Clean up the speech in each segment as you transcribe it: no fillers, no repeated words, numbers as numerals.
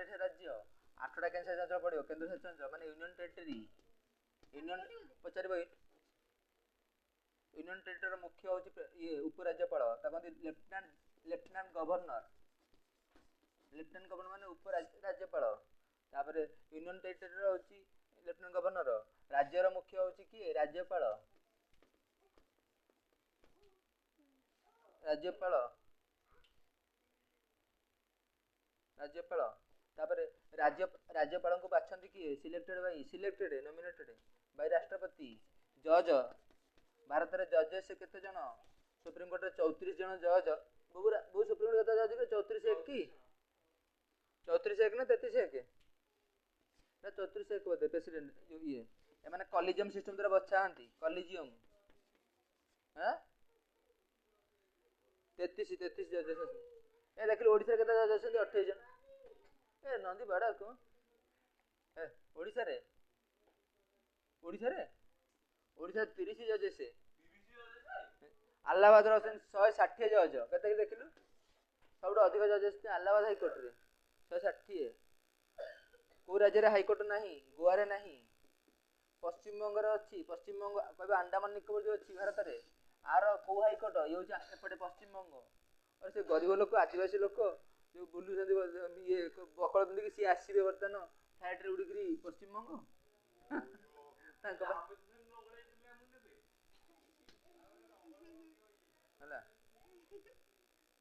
8ଟି राज्य 8टा केन्द्रशासित अंचल पड़ो केन्द्रशासित अंचल माने यूनियन टेरिटरी यूनियन पचार यूनियन टेरिटरी मुख्य हूँ ये उपराज्यपाल लेफ्टिनेंट गवर्नर माने उपराज्यपाल यूनियन टेरिटरी हूँ लेफ्टिनेंट गवर्नर राज्यर मुख्य हूँ किए राज्यपाल राज्यपाल को बाछंती किए सिलेक्टेड नॉमिनेटेड बाय राष्ट्रपति जज भारत में जजेस केते जन सुप्रीम कोर्ट रे 34 जन जज बहु सुप्रीम कोर्ट जज के 34 एक की 34 एक ना 33 एक ना 34 एक बोधे प्रेसिडेंट ये माने कॉलेजियम सिस्टम द्वारा बछांती कॉलेजियम हां 33 जजेस ए देखिल ओडिसा केते जज अछन 28 जन ए नंदी बड़ा को ए ओडिसा रे 30 जजेस अलाहाबाद रे 160 जज केते देखिलु सबुठ अधिक जजेस अलाहाबाद हाईकोर्ट रे 160 को राज्य रे हाईकोर्ट नाही गोवा रे नाही पश्चिम बंग रे अछि पश्चिम बंग कहबे अंडमान निकोबर जो अछि भारत रे आर को हाईकोर्ट ये होछि एपटे पश्चिम बंग और से गरीब लोक आदिवासी लोक जो बुलु जंदी ये बकळ दंदी कि सी आसीबे वर्तन फ्लाइट रे उडीकरी पश्चिम बंग हला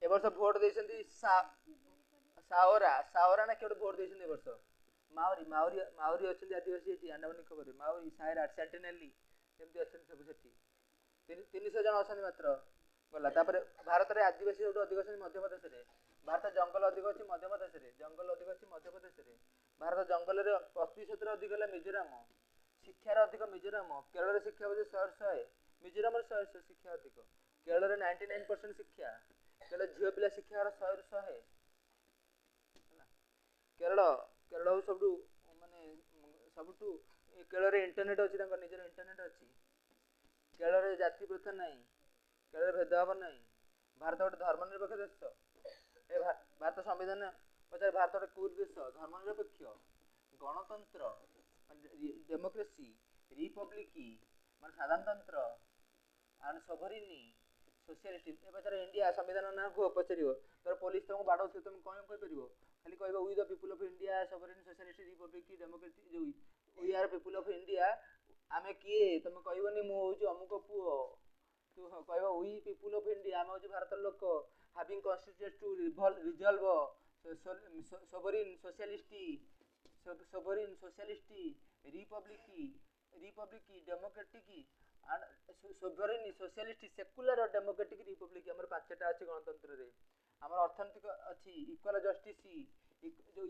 ए वर्ष वोट देछंती सावरा ना केवड वोट देछंती ए वर्ष माउरी अछंती आदिवासी एटी अंडमान निकोबर माउरी सायरा सेंटिनेली एमती अछंती सब सेठी 300 जन अछंती मात्र गला तापर भारत रे आदिवासी सब अधिक अछंती मध्य प्रदेश रे भारत जंगल अधिक अछि मध्य प्रदेश रे जंगल अधिक अछि मध्य प्रदेश रे भारत जंगल रे 25% रे अधिक है मिजोरम शिक्षा रे अधिक मिजोरम केरल रे शिक्षा बजे 100 मिजोरम रे 100 शिक्षा अधिक केरल रे 99% शिक्षा केरल झियो पिला शिक्षा रे 100 रे 100 केरल सबटू माने सबटू केरल रे इंटरनेट अछि तांकर निजर इंटरनेट अछि केरल रे जाति प्रथा नाही केरल रे भेदभाव नाही भारत गोटे धर्मनिरपेक्ष देश ए भारत संविधान पचार भारत गोटे कूल देश धर्मनिरपेक्ष गणतंत्र डेमोक्रेसी रिपब्लिक माने साधारणतंत्र एंड सोवरेनिटी सोशलिस्ट ए पचार इंडिया संविधान ना को पचारियो तर पुलिस तुम बाडो से तुम कोन कहि परिबो खाली कहबो we the people of India sovereign socialist republic democracy जो we are people of India आमे किए तुम कहबोनी मु होजो अमुक पुओ तू कहबो वी पीपल ऑफ इंडिया आमे होजो भारत लोक having constitution to resolve sovereign socialist republic democratic and sovereign socialist secular democratic republic हमर पांचटा अछि गणतंत्र रे हमर अर्थनैतिक अछि इक्वल जस्टिस जो